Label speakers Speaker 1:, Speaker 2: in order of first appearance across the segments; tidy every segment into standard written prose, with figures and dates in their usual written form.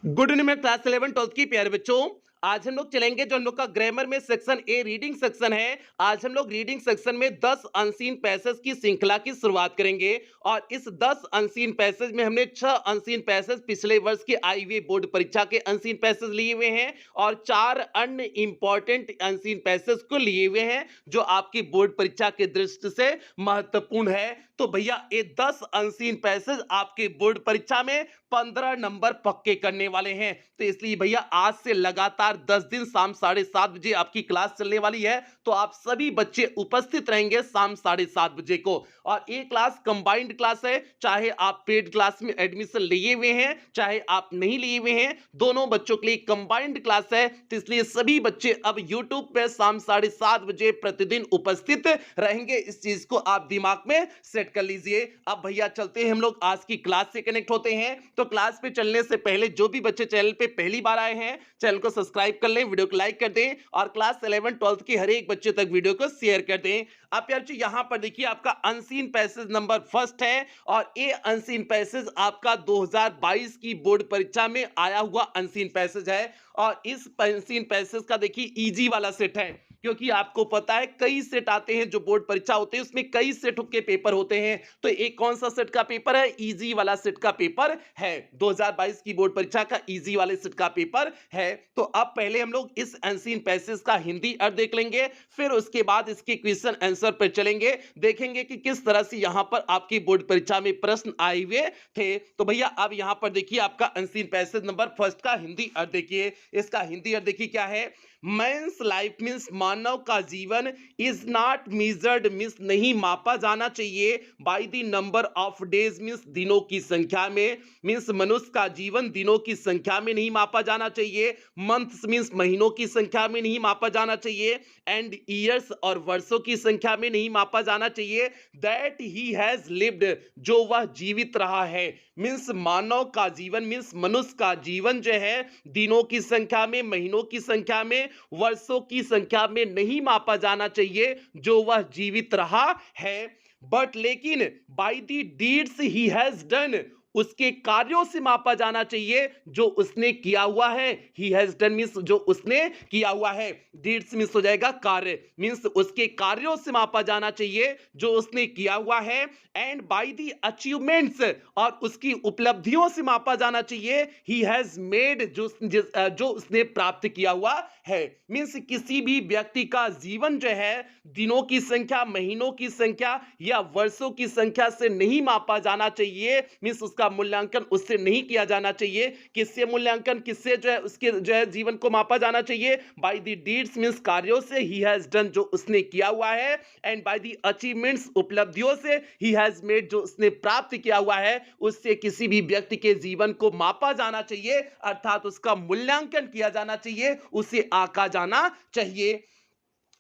Speaker 1: Good evening में class 11 12 की प्यारे बच्चों। आज हम लोग चलेंगे जो हम लोग का ग्रामर में सेक्शन ए रीडिंग सेक्शन है। आज हम लोग रीडिंग सेक्शन में 10 अनसीन पैसेज की श्रृंखला की शुरुआत करेंगे और इस 10 अनसीन पैसेज में हमने 6 अनसीन पैसेज पिछले वर्ष के आई हुए बोर्ड परीक्षा के अनसीन पैसेज लिए हुए हैं और 4 अन्य इंपॉर्टेंट अनसीन पैसेज को लिए हुए हैं जो आपकी बोर्ड परीक्षा के दृष्टि से महत्वपूर्ण है। तो भैया ये 10 अनसीन पैसेज आपके बोर्ड परीक्षा में 15 नंबर पक्के करने वाले हैं। तो इसलिए भैया आज से लगातार 10 दिन शाम 7:30 बजे आपकी क्लास चलने वाली है। तो आप सभी बच्चे उपस्थित रहेंगे शाम 7:30 बजे को। और ये क्लास कंबाइंड क्लास है, चाहे आप पेड क्लास में एडमिशन लिए हुए हैं चाहे आप नहीं लिए हुए हैं, दोनों बच्चों के लिए कंबाइंड क्लास है। तो इसलिए सभी बच्चे अब यूट्यूब पे शाम 7:30 बजे प्रतिदिन उपस्थित रहेंगे। इस चीज को आप दिमाग में सेट कर लीजिए। अब भैया चलते हैं, हम लोग आज की क्लास से कनेक्ट होते हैं। तो क्लास पे चलने से पहले जो भी बच्चे चैनल पे पहली बार आए हैं चैनल को सब्सक्राइब कर लें, वीडियो को लाइक कर दें और क्लास 11 12 के हर एक बच्चे तक वीडियो को शेयर कर दें। अब यार जी यहां पर देखिए आपका अनसीन पैसेज नंबर फर्स्ट है और ये अनसीन पैसेज आपका 2022 की बोर्ड परीक्षा में आया हुआ अनसीन पैसेज है। और इस अनसीन पैसेज का देखिए इजी वाला सेट है, क्योंकि आपको पता है कई सेट आते हैं जो बोर्ड परीक्षा होते हैं उसमें कई सेट के पेपर होते हैं। तो एक कौन सा सेट का पेपर है? इजी वाला सेट का पेपर है। 2022 की बोर्ड परीक्षा का इजी वाले सेट का पेपर है। तो अब पहले हम लोग इस अनसीन पैसेज का हिंदी अर्थ देख लेंगे, फिर उसके बाद इसके क्वेश्चन आंसर पर चलेंगे, देखेंगे कि किस तरह से यहां पर आपकी बोर्ड परीक्षा में प्रश्न आए हुए थे। तो भैया अब यहां पर देखिए आपका अनसीन पैसेज नंबर फर्स्ट का हिंदी अर्थ देखिए। इसका हिंदी अर्थ देखिए क्या है। मैंस लाइफ मीन्स मानव का जीवन इज नॉट मेजर्ड मीन्स नहीं मापा जाना चाहिए by the number of days means दिनों की संख्या में। मीन्स मनुष्य का जीवन दिनों की संख्या में नहीं मापा जाना चाहिए। मंथ्स मीन्स महीनों की संख्या में नहीं मापा जाना चाहिए। एंड ईयर्स और वर्षों की संख्या में नहीं मापा जाना चाहिए। दैट ही हैज लिव्ड जो वह जीवित रहा है। मीन्स मानव का जीवन मीन्स मनुष्य का जीवन जो है दिनों की संख्या में, महीनों की संख्या में, वर्षों की संख्या में नहीं मापा जाना चाहिए जो वह जीवित रहा है। बट लेकिन by the deeds he has done उसके कार्यों से मापा जाना चाहिए जो उसने किया हुआ है। ही हैज डन मींस जो उसने किया हुआ है। डीड्स मींस हो जाएगा कार्य, मींस उसके कार्यों से मापा जाना चाहिए जो उसने किया हुआ है। एंड बाय द अचीवमेंट्स और उसकी उपलब्धियों से मापा जाना चाहिए। ही हैज मेड जो उसने प्राप्त किया हुआ है। मींस किसी भी व्यक्ति का जीवन जो है दिनों की संख्या, महीनों की संख्या या वर्षों की संख्या से नहीं मापा जाना चाहिए। मींस उसका मूल्यांकन उससे नहीं किया जाना चाहिए। किससे मूल्यांकन, किससे जो है उसके जो है जीवन को मापा जाना चाहिए? बाय द डीड्स मींस कार्यों से, ही हैज डन जो उसने किया हुआ है, एंड बाय द अचीवमेंट्स उपलब्धियों से, ही हैज मेड जो उसने प्राप्त किया हुआ है, उससे किसी भी व्यक्ति के जीवन को मापा जाना चाहिए, अर्थात उसका मूल्यांकन किया जाना चाहिए, उसे आंका जाना चाहिए।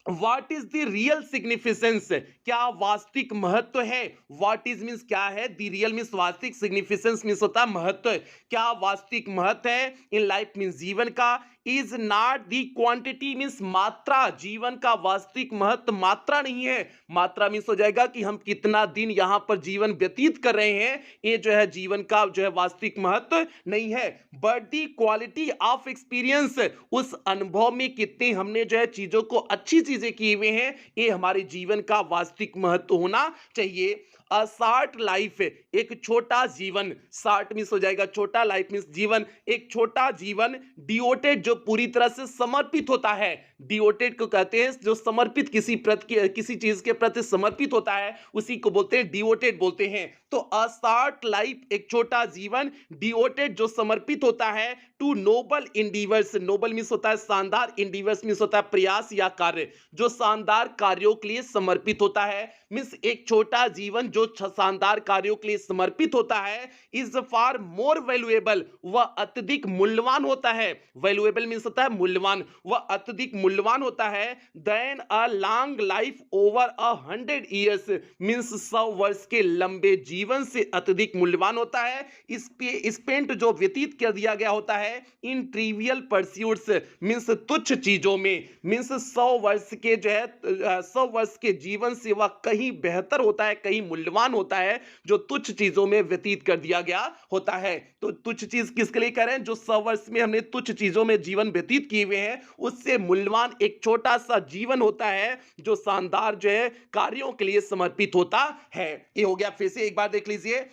Speaker 1: What is the real significance? क्या वास्तविक महत्व है? What is मीन्स क्या है, the real मीन्स वास्तविक, significance मीन्स होता है महत्व। क्या वास्तविक महत्व है इन लाइफ मीन्स जीवन का? Is not the quantity means मात्रा, जीवन का वास्तविक महत्व मात्रा नहीं है। मात्रा मीन्स हो जाएगा कि हम कितना दिन यहां पर जीवन व्यतीत कर रहे हैं, ये जो है जीवन का जो है वास्तविक महत्व नहीं है। But the quality of experience, उस अनुभव में कितने हमने जो है चीजों को अच्छी चीजें किए हुए हैं, ये हमारे जीवन का वास्तविक महत्व होना चाहिए। अ शार्ट लाइफ, एक छोटा जीवन, शार्ट मीन्स हो जाएगा छोटा, लाइफ मीन्स जीवन, एक छोटा जीवन, डिवोटेड जो पूरी तरह से समर्पित होता है। डिवोटेड को कहते हैं जो समर्पित, किसी चीज के प्रति समर्पित होता है उसी को बोलते हैं डिवोटेड बोलते हैं। तो अ शार्ट लाइफ एक छोटा जीवन, डिवोटेड जो समर्पित होता है, टू नोबल इंडिवर्स, नोबल मीन्स होता है शानदार, इंडिवर्स मीन्स होता है प्रयास या कार्य, जो शानदार कार्यों के लिए समर्पित होता है। मीन्स एक छोटा जीवन जो शानदार कार्यों के लिए समर्पित होता है, इज फार मोर वैल्यूएबल, वह अत्यधिक मूल्यवान होता है। वैल्यूएबल मीन्स होता है मूल्यवान, वह अत्यधिक मूल्यवान होता है। Then a long life over 100 years, means 100 वर्ष के लंबे जीवन से अत्यधिक मूल्यवान होता है। इस पे स्पेंट जो व्यतीत कर दिया गया होता है इन ट्रिवियल परस्यूट्स, मीन्स तुच्छ चीजों में। मीन्स 100 वर्ष के जो है 100 वर्ष के जीवन से वह कहीं बेहतर होता है, कहीं मूल्यवान मूल्यवान होता है जो तुच्छ चीजों में व्यतीत कर दिया गया होता है। तो तुच्छ चीज किसके लिए कह रहे हैं? जो 100 वर्ष में हमने तुच्छ चीजों में जीवन व्यतीत किए हुए हैं, उससे मूल्यवान एक छोटा सा जीवन होता है जो शानदार जो है कार्यों के लिए समर्पित होता है। ये हो गया। फिर से एक बार देख लीजिए।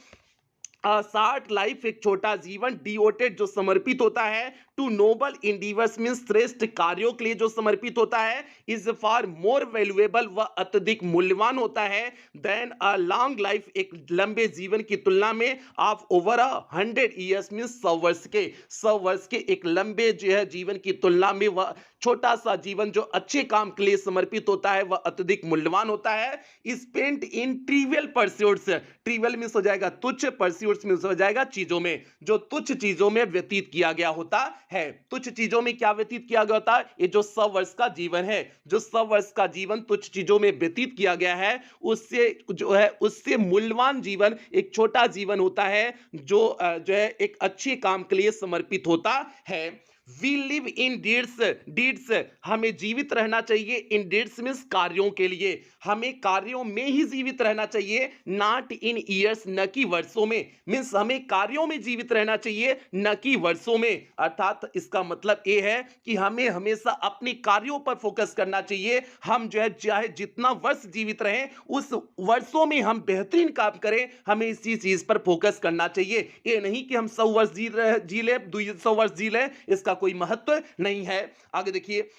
Speaker 1: शार्ट लाइफ एक छोटा जीवन, डिवोटेड जो समर्पित होता है, टू नोबल इंडिवर्स मीन्स श्रेष्ठ कार्यों के लिए जो समर्पित होता है, इज फार मोर वैल्यूएबल वह अत्यधिक मूल्यवान होता है, देन अ लॉन्ग लाइफ एक लंबे जीवन की तुलना में, ऑफ ओवर 100 ईयर्स मीन्स 100 वर्ष के एक लंबे जो है जीवन की तुलना में वह छोटा सा जीवन जो अच्छे काम के लिए समर्पित होता है वह अत्यधिक मूल्यवान होता है। Spent in trivial pursuits, trivial means हो जाएगा तुच्छ, परस्यूट्स मीन्स हो जाएगा चीजों में, जो तुच्छ चीजों में व्यतीत किया गया होता है। तुच्छ चीजों में क्या व्यतीत किया गया होता है? ये जो 100 वर्ष का जीवन है, जो 100 वर्ष का जीवन तुच्छ चीजों में व्यतीत किया गया है, उससे जो है उससे मूल्यवान जीवन एक छोटा जीवन होता है जो है एक अच्छे काम के लिए समर्पित होता है। We live in deeds, deeds हमें जीवित रहना चाहिए, इन डीड्स मीन्स कार्यों के लिए, हमें कार्यों में ही जीवित रहना चाहिए, नॉट इन ईयर्स न कि वर्षों में, मीन्स हमें कार्यों में जीवित रहना चाहिए न कि वर्षों में। अर्थात इसका मतलब ये है कि हमें हमेशा अपने कार्यों पर फोकस करना चाहिए। हम जो है चाहे जितना वर्ष जीवित रहें उस वर्षों में हम बेहतरीन काम करें, हमें इसी चीज पर फोकस करना चाहिए। ये नहीं कि हम 100 वर्ष जी ले 200 वर्ष जी ले, इसका कोई महत्व नहीं है। आगे देखिए।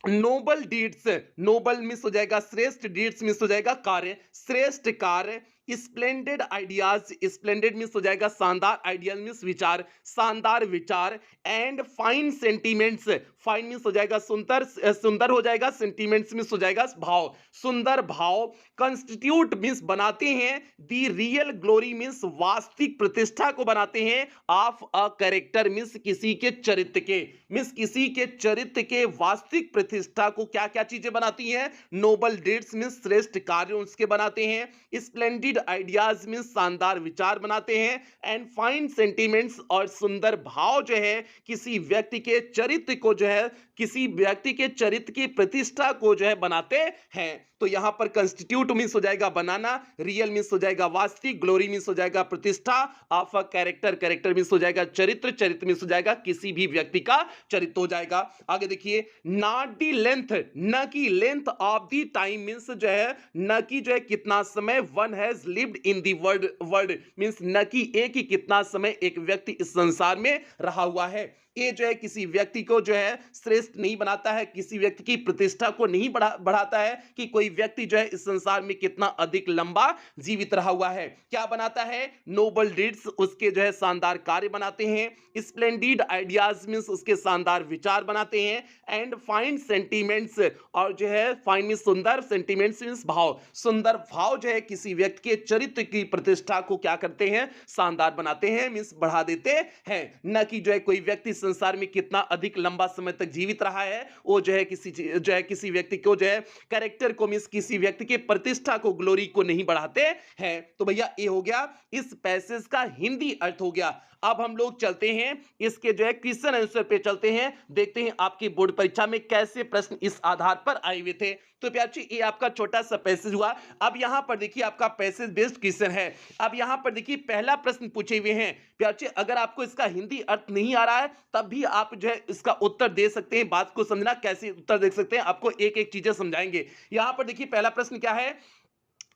Speaker 1: नोबल डीड्स, नोबल मिस हो जाएगा श्रेष्ठ, डीड्स मिस हो जाएगा कार्य, श्रेष्ठ कार्य, स्प्लेंडेड आइडियाज, स्प्लेंडेड मिस हो जाएगा शानदार, आइडियाज मिस विचार, शानदार विचार, and fine sentiments, fine miss हो जाएगा सुंदर, सुंदर हो जाएगा, सेंटीमेंट्स मिस हो जाएगा भाव, सुंदर भाव, कंस्टिट्यूट मिस बनाते हैं, दी रियल ग्लोरी मिस वास्तविक प्रतिष्ठा को बनाते हैं, ऑफ अ कैरेक्टर मिस किसी के चरित्र के, मिस किसी के चरित्र के वास्तविक प्रतिष्ठा को क्या क्या चीजें बनाती हैं? नोबल डीड्स मिस श्रेष्ठ कार्य उसके बनाते हैं, स्प्लेंडेड आइडियाज मीन्स शानदार विचार बनाते हैं, एंड फाइन सेंटीमेंट्स और सुंदर भाव जो है किसी व्यक्ति के चरित्र को जो है किसी व्यक्ति के चरित्र की प्रतिष्ठा को जो है बनाते हैं। तो यहां पर कंस्टिट्यूट मीन्स हो जाएगा बनाना, रियल मीन्स हो जाएगा वास्तविक, ग्लोरी मीन्स हो जाएगा प्रतिष्ठा, of a character, character means हो जाएगा चरित्र, चरित्र मीन्स हो जाएगा किसी भी व्यक्ति का चरित्र हो जाएगा। आगे देखिए। नॉट दी लेंथ, न की length of the time means जो है न की जो है कितना समय, one has lived in the world means न की एक ही कितना समय एक व्यक्ति इस संसार में रहा हुआ है। ये जो है किसी व्यक्ति को जो है श्रेष्ठ नहीं बनाता है, किसी व्यक्ति की प्रतिष्ठा को नहीं बढ़ाता है कि कोई व्यक्ति जो है इस संसार में कितना अधिक लंबा जीवित रहा हुआ है। क्या बनाता है? नोबल डीड्स उसके जो है शानदार कार्य बनाते हैं, स्प्लेंडेड आइडियाज मींस उसके शानदार विचार बनाते हैं, एंड फाइन सेंटीमेंट्स और जो है फाइन मींस सुंदर, सेंटीमेंट्स मींस भाव, सुंदर भाव जो है किसी व्यक्ति के चरित्र की प्रतिष्ठा को क्या करते हैं? शानदार बनाते हैं मींस बढ़ा देते हैं। न कि जो है कोई व्यक्ति संसार में कितना अधिक लंबा समय तक जीवित रहा है वो जो है किसी व्यक्ति को जो है कैरेक्टर को मींस किसी व्यक्ति के प्रतिष्ठा को, ग्लोरी को नहीं बढ़ाते हैं। तो भैया ये हो गया इस पैसेज का हिंदी अर्थ हो गया। अब हम लोग चलते हैं इसके जो है क्वेश्चन आंसर पे चलते हैं, देखते हैं आपकी बोर्ड परीक्षा में कैसे प्रश्न इस आधार पर आए हुए थे। तो प्यार जी ये आपका छोटा सा पैसेज हुआ। अब यहां पर देखिए आपका पैसेज बेस्ड क्वेश्चन है। अब यहां पर देखिए पहला प्रश्न पूछे हुए हैं प्यार जी, अगर आपको इसका हिंदी अर्थ नहीं आ रहा है तब भी आप जो है इसका उत्तर दे सकते हैं। बात को समझना कैसे उत्तर दे सकते हैं, आपको एक एक चीजें समझाएंगे। यहां पर देखिए पहला प्रश्न क्या है?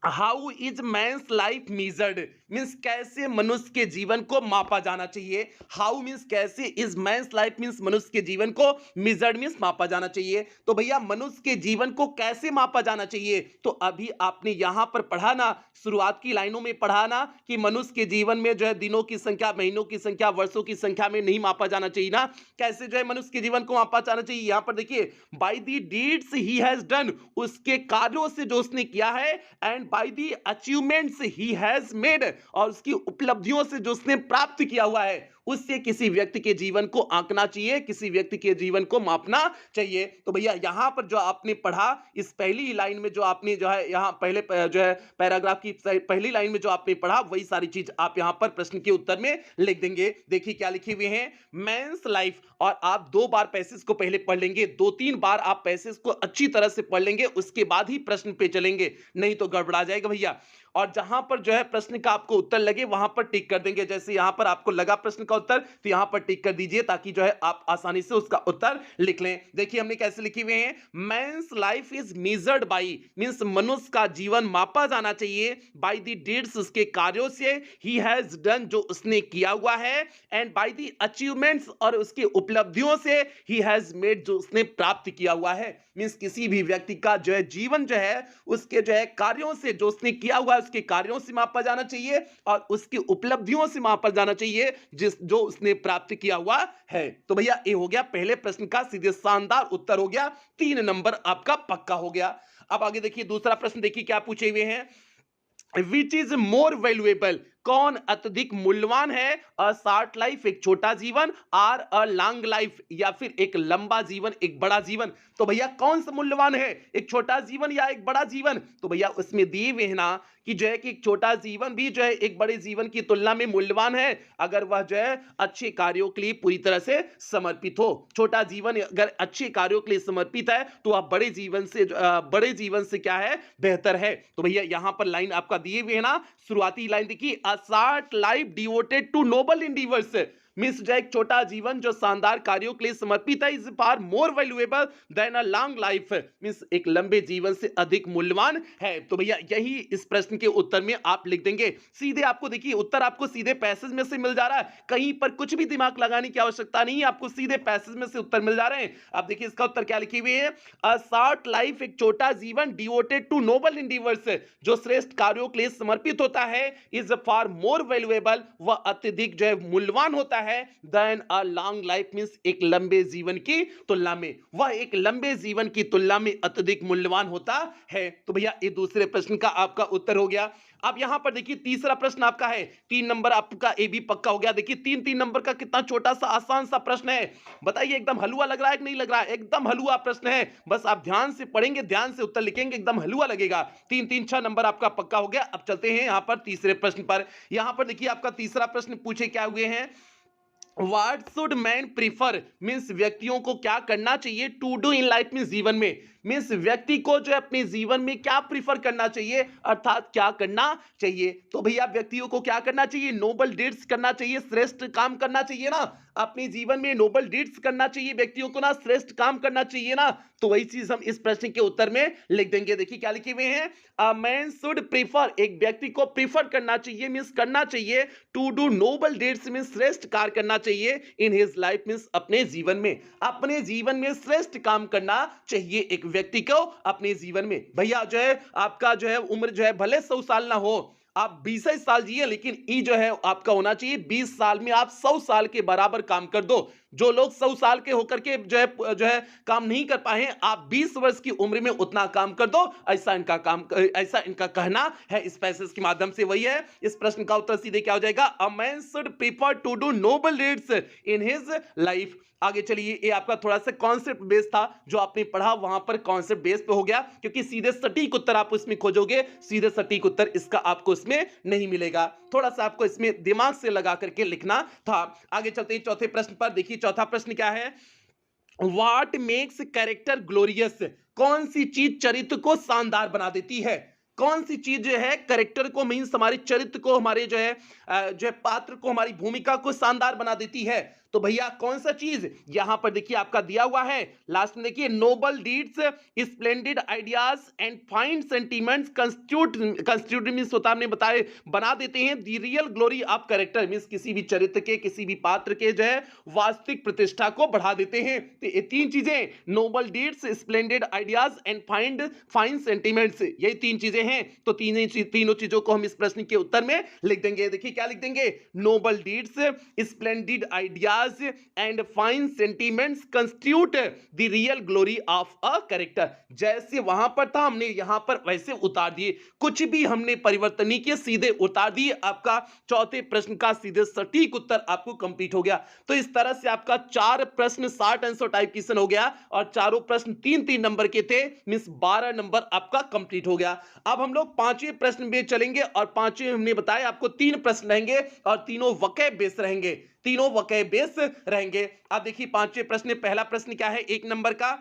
Speaker 1: How is men's life measured means कैसे मनुष्य के जीवन को मापा जाना चाहिए। हाउ मीन्स कैसे, इज मैंस लाइफ मीन्स मनुष्य के जीवन को, मेजर्ड मीन्स मापा जाना चाहिए। तो भैया मनुष्य के जीवन को कैसे मापा जाना चाहिए? तो अभी आपने यहां पर पढ़ा ना, शुरुआत की लाइनों में पढ़ा ना कि मनुष्य के जीवन में जो है दिनों की संख्या, महीनों की संख्या, वर्षों की संख्या में नहीं मापा जाना चाहिए ना। कैसे जो है मनुष्य के जीवन को मापा जाना चाहिए? यहां पर देखिए by the deeds he has done, उसके कार्यों से जो उसने किया है, and by the achievements he has made, और उसकी उपलब्धियों से जो उसने प्राप्त किया हुआ है उससे किसी व्यक्ति के जीवन को आंकना चाहिए, किसी व्यक्ति के जीवन को मापना चाहिए। तो भैया यहां पर जो आपने पढ़ा इस पहली लाइन में जो आपने जो है यहां पहले जो है पैराग्राफ की पहली लाइन में जो आपने पढ़ा वही सारी चीज आप यहां पर प्रश्न के उत्तर में लिख देंगे। देखिए क्या लिखे हुए हैं, मेंस लाइफ, और आप 2 बार पैसेज को पहले पढ़ लेंगे, 2-3 बार आप पैसेज को अच्छी तरह से पढ़ लेंगे, उसके बाद ही प्रश्न पे चलेंगे, नहीं तो गड़बड़ा जाएगा भैया। और जहां पर जो है प्रश्न का आपको उत्तर लगे वहां पर टिक कर देंगे। जैसे यहां पर आपको लगा प्रश्न का उत्तर तो यहां पर टिक कर दीजिए, ताकि जो है आप आसानी से उसका उत्तर लिख लें। देखिए हमने कैसे लिखे हुए हैं, men's life is measured by, means मनुष्य का जीवन मापा जाना चाहिए बाय द डीड्स, उसके कार्यों से, ही हैज डन, जो उसने किया हुआ है, एंड बाय द अचीवमेंट्स, और उसकी उपलब्धियों से, ही हैज मेड, जो उसने प्राप्त किया हुआ है। मींस किसी भी व्यक्ति का जो है जीवन जो है उसके जो है कार्यों से, जो उसने किया हुआ है उसके कार्यों से मापा जाना चाहिए, और उसकी उपलब्धियों से मापा जाना चाहिए जो उसने प्राप्त किया हुआ है। तो भैया ये हो गया पहले प्रश्न का सीधे शानदार उत्तर हो गया, 3 नंबर आपका पक्का हो गया। अब आगे देखिए दूसरा प्रश्न, देखिए क्या पूछे हुए हैं, विच इज मोर वैल्यूएबल, कौन अत्यधिक मूल्यवान है, अ शॉर्ट लाइफ, एक छोटा जीवन, आर अ लॉन्ग लाइफ, या फिर एक लंबा जीवन, एक बड़ा जीवन। तो भैया कौन सा मूल्यवान है, एक छोटा जीवन या एक बड़ा जीवन? तो भैया उसमें दिए हुए हैं ना कि जो है कि एक छोटा जीवन भी जो है एक बड़े जीवन की तुलना में मूल्यवान है, अगर वह जो है अच्छे कार्यों के लिए पूरी तरह से समर्पित हो। छोटा जीवन अगर अच्छे कार्यों के लिए समर्पित है तो वह बड़े जीवन से क्या है, बेहतर है। तो भैया यहां पर लाइन आपका दिए हुए है ना, शुरुआती लाइन देखिए, a short life devoted to noble endeavours, means जो एक छोटा जीवन जो शानदार कार्यों के लिए समर्पित है, is far more valuable then a long life, means एक लंबे जीवन से अधिक मूल्यवान है। तो भैया यही इस प्रश्न के उत्तर में आप लिख देंगे। सीधे आपको देखिए उत्तर आपको सीधे पैसेज में से मिल जा रहा है, कहीं पर कुछ भी दिमाग लगाने की आवश्यकता नहीं है, आपको सीधे पैसेज में से उत्तर मिल जा रहे हैं। आप देखिए इसका उत्तर क्या लिखे हुए हैं, अ शॉर्ट लाइफ, एक छोटा जीवन, डिवोटेड टू नोबल एंडीवर्स, जो श्रेष्ठ कार्यों के लिए समर्पित होता है, इज फार मोर वैल्यूएबल, वह अत्यधिक जो है मूल्यवान होता है, then a long life, means एक लंबे जीवन की तुलना में, वह एक लंबे जीवन की तुलना में अत्यधिक मूल्यवान होता है। तो भैया ये दूसरे प्रश्न का आपका उत्तर हो गया। अब यहां पर देखिए तीसरा प्रश्न आपका है, 3 नंबर आपका ए भी पक्का हो गया। देखिए 3-3 नंबर का कितना छोटा सा आसान सा प्रश्न है, बताइए एकदम हलवा लग रहा है कि नहीं लग रहा है? एकदम हलवा प्रश्न है, बस आप ध्यान से पढ़ेंगे, ध्यान से उत्तर लिखेंगे, एकदम हलवा लगेगा। 3-3-6 नंबर आपका पक्का हो गया। अब चलते हैं यहां पर तीसरे प्रश्न पर। यहां पर देखिए आपका तीसरा प्रश्न पूछे क्या हुए हैं, what should man prefer, means व्यक्तियों को क्या करना चाहिए, to do in life, means जीवन में, मीन्स व्यक्ति को जो है अपने जीवन में क्या प्रीफर करना चाहिए, अर्थात क्या करना चाहिए। तो भैया व्यक्तियों को क्या करना चाहिए, नोबल डीड्स करना चाहिए, श्रेष्ठ काम करना चाहिए ना, अपने जीवन में नोबल डीड्स करना चाहिए व्यक्तियों को ना, श्रेष्ठ काम करना चाहिए ना। तो वही चीज हम इस प्रश्न के उत्तर में लिख देंगे। देखिए क्या लिखे हुए हैं, अ मैन शुड प्रीफर, एक व्यक्ति को प्रीफर करना चाहिए, मीन्स करना चाहिए, to do noble deeds, means श्रेष्ठ कार्य करना चाहिए, इन हिज लाइफ, मीन्स अपने जीवन में, अपने जीवन में श्रेष्ठ काम करना चाहिए एक व्यक्ति को अपने जीवन में। भैया जो है आपका जो है उम्र जो है भले 100 साल ना हो, आप 20 ही साल जिए, लेकिन ई जो है आपका होना चाहिए 20 साल में आप 100 साल के बराबर काम कर दो। जो लोग 100 साल के होकर के जो है काम नहीं कर पाए हैं, आप 20 वर्ष की उम्र में उतना काम कर दो, ऐसा इनका कहना है इस पैसेज के माध्यम से। वही है इस प्रश्न का उत्तर सीधे क्या हो जाएगा, a man should prefer to do noble deeds in his life. आगे चलिए, ये आपका थोड़ा सा कॉन्सेप्ट बेस था, जो आपने पढ़ा वहां पर कॉन्सेप्ट बेस पे हो गया, क्योंकि सीधे सटीक उत्तर आप इसमें खोजोगे, सीधे सटीक उत्तर इसका आपको इसमें नहीं मिलेगा, थोड़ा सा आपको इसमें दिमाग से लगा करके लिखना था। आगे चलते हैं चौथे प्रश्न पर। देखिए चौथा प्रश्न क्या है, व्हाट मेक्स कैरेक्टर ग्लोरियस, कौन सी चीज चरित्र को शानदार बना देती है, कौन सी चीज जो है कैरेक्टर को, मींस हमारे चरित्र को, हमारे जो है पात्र को, हमारी भूमिका को शानदार बना देती है। तो भैया कौन सा चीज, यहां पर देखिए आपका दिया हुआ है लास्ट में, देखिए noble deeds, splendid ideas and fine sentiments constitute means होता हमने बताए बना देते हैं the real glory of character, means किसी भी चरित्र के, किसी भी पात्र के जो है वास्तविक प्रतिष्ठा को बढ़ा देते हैं। तो ये 3 चीजें, noble deeds, splendid ideas and fine sentiments, यही 3 चीजें हैं। तो तीनों चीजों को हम इस प्रश्न के उत्तर में लिख देंगे। देखिए क्या लिख देंगे, noble deeds, splendid ideas and fine sentiments constitute the real glory of a character. जैसे वहां पर था हमने यहां पर वैसे उतार दिए, कुछ भी हमने परिवर्तन नहीं किया, सीधे उतार दिए। आपका चौथे प्रश्न का सीधे सटीक उत्तर आपको कंप्लीट हो गया। तो इस तरह से आपका 4 प्रश्न 60 आंसर टाइप क्वेश्चन हो गया, और चारों प्रश्न 3-3 नंबर के थे, मींस 12 नंबर आपका कंप्लीट हो गया। अब हम लोग 5वें प्रश्न में चलेंगे, और 5वें हमने बताया आपको 3 प्रश्न रहेंगे, और तीनों वकैब बेस रहेंगे, तीनों वकैब बेस रहेंगे। अब देखिए 5वें प्रश्न, पहला प्रश्न क्या है 1 नंबर का,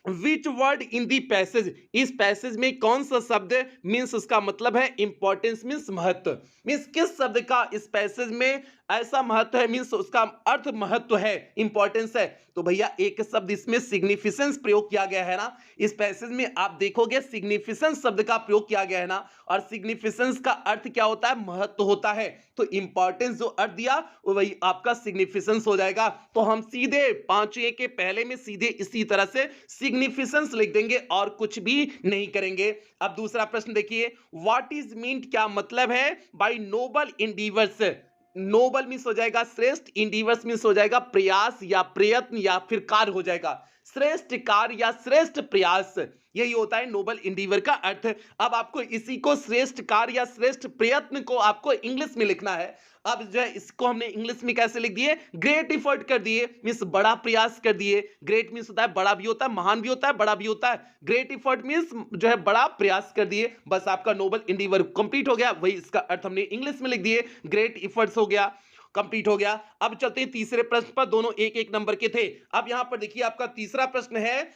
Speaker 1: which word in the passage, इस पैसेज में कौन सा शब्द मीन्स उसका मतलब है इंपॉर्टेंस मीन्स महत्व, मीन्स किस शब्द का इस पैसेज में ऐसा महत्व है, मीन्स उसका अर्थ महत्व है, इंपॉर्टेंस है। तो भैया एक शब्द इसमें सिग्निफिकेंस प्रयोग किया गया है ना, इस पैसेज में आप देखोगे सिग्निफिकेंस शब्द का प्रयोग किया गया है ना, और सिग्निफिकेंस का अर्थ क्या होता है, महत्व होता है। तो इंपॉर्टेंस जो अर्थ दिया वो वही आपका सिग्निफिकेंस हो जाएगा। तो हम सीधे 5A के पहले में सीधे इसी तरह से सिग्निफिकेंस लिख देंगे और कुछ भी नहीं करेंगे। अब दूसरा प्रश्न देखिए, व्हाट इज मीन्ड, क्या मतलब है बाय नोबल इंडीवर्स। नोबल मीन्स हो जाएगा श्रेष्ठ, इंडीवर्स मीन्स हो जाएगा प्रयास या प्रयत्न या फिर कार्य हो जाएगा, श्रेष्ठ कार्य या श्रेष्ठ प्रयास, यही होता है नोबल इंडीवर का अर्थ। अब आपको इसी को श्रेष्ठ कार्य या श्रेष्ठ प्रयत्न को आपको इंग्लिश में लिखना है। अब जो है इसको हमने इंग्लिश में कैसे लिख दिए, ग्रेट इफर्ट कर दिए, मींस बड़ा प्रयास कर दिए। ग्रेट मींस होता है बड़ा भी होता है, महान भी होता है, बड़ा भी होता है। ग्रेट इफर्ट मींस जो है बड़ा प्रयास कर दिए, बस आपका नोबल इंडीवर कंप्लीट हो गया। वही इसका अर्थ हमने इंग्लिश में लिख दिए, ग्रेट इफर्ट्स हो गया, कंप्लीट हो गया। अब चलते हैं तीसरे प्रश्न पर, दोनों एक एक नंबर के थे। अब यहां पर देखिए आपका तीसरा प्रश्न है,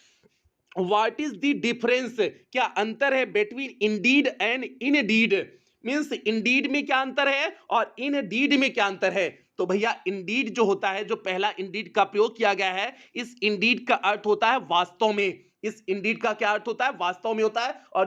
Speaker 1: व्हाट इज द डिफरेंस, क्या अंतर है between Indeed and indeed, means Indeed में क्या अंतर है और इनडीड में क्या अंतर है। तो भैया इंडीड जो होता है, जो पहला इंडीड का प्रयोग किया गया है, इस इंडीड का अर्थ होता है वास्तव में, इस इंडीड का क्या अर्थ होता है, वास्तव में होता है। और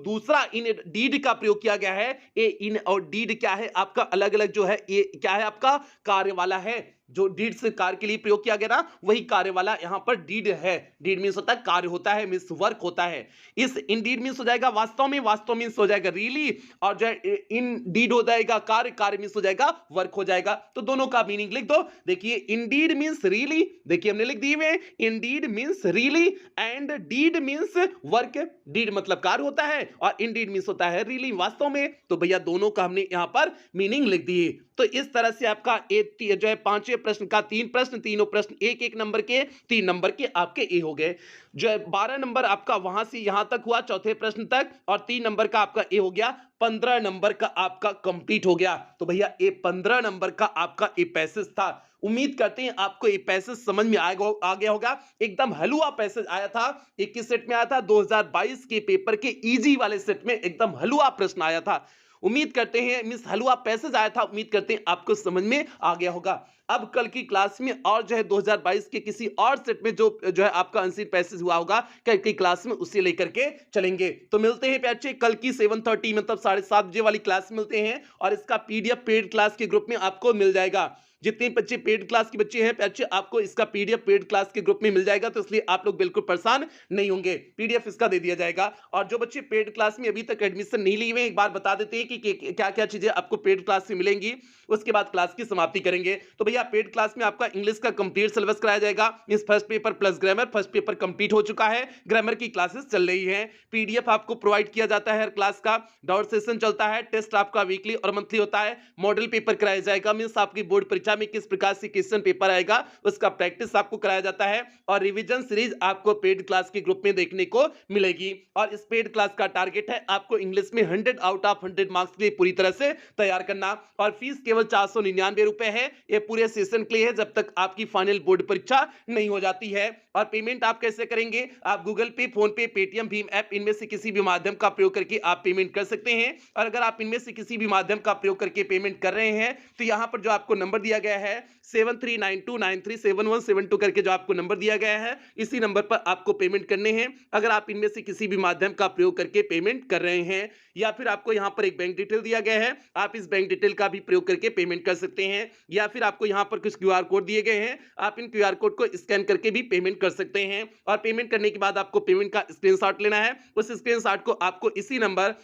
Speaker 1: दूसरा इन डीड का प्रयोग किया गया है, ए इन और डीड क्या है आपका अलग अलग जो है, ये क्या है आपका कार्य वाला है, जो डीड से कार्य के लिए प्रयोग किया गया ना, वही कार्य वाला यहां पर डीड है। डीड मींस होता है कार्य होता है, मींस वर्क होता है। इस इंडीड मींस हो जाएगा वास्तव में, वास्तव मींस हो जाएगा रियली, और जो है इन डीड हो जाएगा कार्य, कार्य मींस हो जाएगा वर्क हो जाएगा। तो दोनों का मीनिंग लिख दो। देखिए इंडीड मींस रियली, देखिए हमने लिख दिए हुए, indeed means really and deed means work. Deed मतलब कार्य होता है और इंडीड मींस होता है रियली, वास्तव में। तो भैया दोनों का हमने यहां पर मीनिंग लिख दिए। तो इस तरह से आपका जो है पांचवें प्रश्न का 3 प्रश्न, तीनों प्रश्न एक एक नंबर के, 3 नंबर के आपके ए हो गए। जो है 12 नंबर आपका वहां से यहां तक हुआ, चौथे प्रश्न तक, और 3 नंबर का आपका ए हो गया। 15 नंबर का आपका कंप्लीट हो गया। तो भैया ये 15 नंबर का आपका ए पैसेज था। उम्मीद करते हैं आपको ये पैसेज समझ में आ गया होगा। एकदम हलवा पैसेज आया था, 21 सेट में आया था, 2022 के पेपर के इजी वाले सेट में एकदम हलवा प्रश्न आया था। उम्मीद करते हैं मिस हलवा पैसेज आया था, उम्मीद करते हैं आपको समझ में आ गया होगा। अब कल की क्लास में और जो है 2022 के किसी और सेट में जो है आपका अनसीन पैसेज हुआ होगा, कल की क्लास में उसे लेकर के चलेंगे। तो मिलते हैं बच्चे कल की 7:30 मतलब 7:30 बजे वाली क्लास में मिलते हैं, और इसका पीडीएफ पेड क्लास के ग्रुप में आपको मिल जाएगा। जितने बच्चे पेड क्लास के बच्चे हैं बच्चे, आपको इसका पीडीएफ पेड क्लास के ग्रुप में मिल जाएगा, तो इसलिए आप लोग बिल्कुल परेशान नहीं होंगे, पीडीएफ इसका दे दिया जाएगा। और जो बच्चे पेड क्लास में अभी तक एडमिशन नहीं लिए हुए, एक बार बता देते हैं कि क्या क्या चीजें आपको पेड क्लास में मिलेंगी, उसके बाद क्लास की समाप्ति करेंगे। तो भैया पेड क्लास में आपका इंग्लिश का कंप्लीट सिलेबस कराया जाएगा। इस first paper plus grammar, first paper complete हो चुका है, ग्रामर की क्लासेस चल रही हैं, पीडीएफ आपको प्रोवाइड किया जाता है हर क्लास का, डाउट सेशन चलता है, टेस्ट आपका वीकली और मंथली होता है, मॉडल पेपर कराया जाएगा, मींस आपकी बोर्ड परीक्षा में किस प्रकार से क्वेश्चन पेपर आएगा उसका प्रैक्टिस आपको कराया जाता है, और रिवीजन सीरीज आपको पेड क्लास के ग्रुप में देखने को मिलेगी। और इस पेड क्लास का टारगेट है आपको इंग्लिश में 100 आउट ऑफ 100 मार्क्स के लिए पूरी तरह से तैयार करना। और फीस केवल 499 रुपए है, ये पूरे सेशन के लिए है जब तक आपकी फाइनल बोर्ड परीक्षा नहीं हो जाती है। और पेमेंट आप कैसे करेंगे, आप गूगल पे, फोन पे, पेटीएम, भीम ऐप, इनमें से किसी भी माध्यम का प्रयोग करके आप पेमेंट कर सकते हैं। और अगर आप इनमें से किसी भी माध्यम का प्रयोग करके पेमेंट कर रहे हैं तो यहां पर जो आपको नंबर दिया गया है 7392937172 करके जो आपको नंबर दिया गया है, इसी नंबर पर आपको पेमेंट करने हैं। अगर आप इनमें से किसी भी माध्यम का प्रयोग करके पेमेंट कर रहे हैं, या फिर आपको यहां पर एक बैंक डिटेल दिया गया है, आप इस बैंक डिटेल का भी प्रयोग करके पेमेंट कर सकते हैं, या फिर आपको यहां पर कुछ क्यूआर कोड दिए गए हैं, आप इन क्यूआर कोड को स्कैन करके भी पेमेंट कर सकते हैं। और पेमेंट करने के बाद आपको पेमेंट का स्क्रीनशॉट लेना है, उस स्क्रीनशॉट को आपको इसी नंबर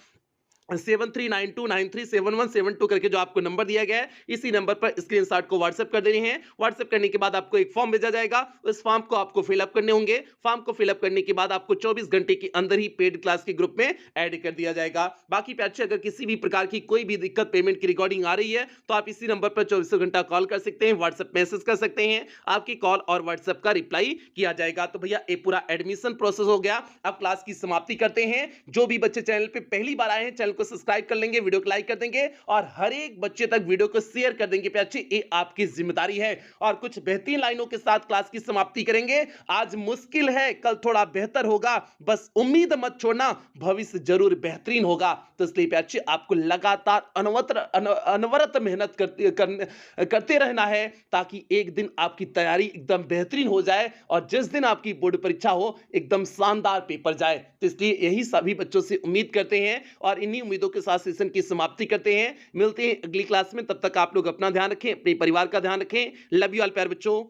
Speaker 1: 7392937172 करके जो आपको नंबर दिया गया है, इसी नंबर पर स्क्रीनशॉट को व्हाट्सएप कर देने हैं। व्हाट्सएप करने के बाद आपको एक फॉर्म भेजा जाएगा, उस फॉर्म को आपको फिलअप करने होंगे। फॉर्म को फिलअप करने के बाद आपको 24 घंटे के अंदर ही पेड क्लास के ग्रुप में ऐड कर दिया जाएगा। बाकी पैसे अगर किसी भी प्रकार की कोई भी दिक्कत पेमेंट की रिकॉर्डिंग आ रही है तो आप इसी नंबर पर 24 घंटा कॉल कर सकते हैं, व्हाट्सएप मैसेज कर सकते हैं, आपकी कॉल और व्हाट्सएप का रिप्लाई किया जाएगा। तो भैया ये पूरा एडमिशन प्रोसेस हो गया। अब क्लास की समाप्ति करते हैं। जो भी बच्चे चैनल पे पहली बार आए हैं, चैनल को सब्सक्राइब कर लेंगे, वीडियो को लाइक कर देंगे और हर एक बच्चे तक वीडियो को शेयर कर देंगे प्यारे बच्चे, ये आपकी जिम्मेदारी है। और कुछ बेहतरीन लाइनों के साथ क्लास की समाप्ति करेंगे। आज मुश्किल है, कल थोड़ा बेहतर होगा, बस उम्मीद मत छोड़ना, भविष्य जरूर बेहतरीन होगा। तो इसलिए प्यारे बच्चे आपको लगातार अनवरत मेहनत करते रहना है, ताकि एक दिन आपकी तैयारी एकदम बेहतरीन हो जाए और जिस दिन आपकी बोर्ड परीक्षा हो एकदम शानदार पेपर जाए। तो इसलिए यही सभी बच्चों से उम्मीद करते हैं और इन्हीं उम्मीदों के साथ सेशन की समाप्ति करते हैं। मिलते हैं अगली क्लास में, तब तक आप लोग अपना ध्यान रखें, अपने परिवार का ध्यान रखें। लव यू ऑल प्यारे बच्चों।